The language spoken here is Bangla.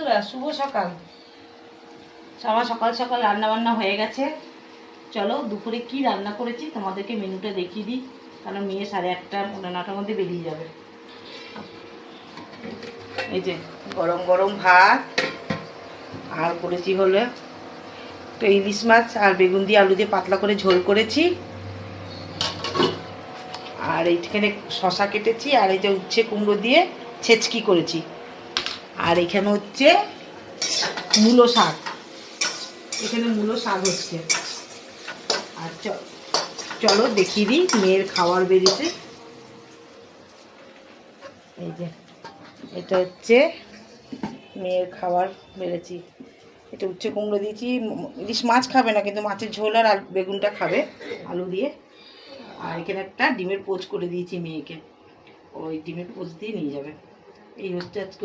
বন্ধুরা, শুভ সকাল। সবার সকাল সকাল রান্না বান্না হয়ে গেছে। চলো দুপুরে কি রান্না করেছি তোমাদেরকে মেনুটা দেখিয়ে দিই, কারণ মেয়ে 8:30 পৌনে 9টার মধ্যে বেরিয়ে যাবে। এই যে গরম গরম ভাত, আর করেছি হলো তো ইলিশ মাছ আর বেগুন দিয়ে আলু দিয়ে পাতলা করে ঝোল করেছি, আর এইখানে শশা কেটেছি, আর এই যে উচ্ছে কুমড়ো দিয়ে ছেচকি করেছি, আর এখানে হচ্ছে মূলো শাক, এখানে মূলো শাক হচ্ছে। আর চলো দেখিয়ে দিই মেয়ের খাবার বেরিয়েছে। এই যে এটা হচ্ছে মেয়ের খাবার বেড়েছি, এটা উচ্ছে কুমড়ো দিয়েছি। ইলিশ মাছ খাবে না, কিন্তু মাছের ঝোল আর বেগুনটা খাবে আলু দিয়ে। আর এখানে একটা ডিমের পোচ করে দিয়েছি মেয়েকে, ওই ডিমের পোচ দিয়ে নিয়ে যাবে। এই হচ্ছে আজকে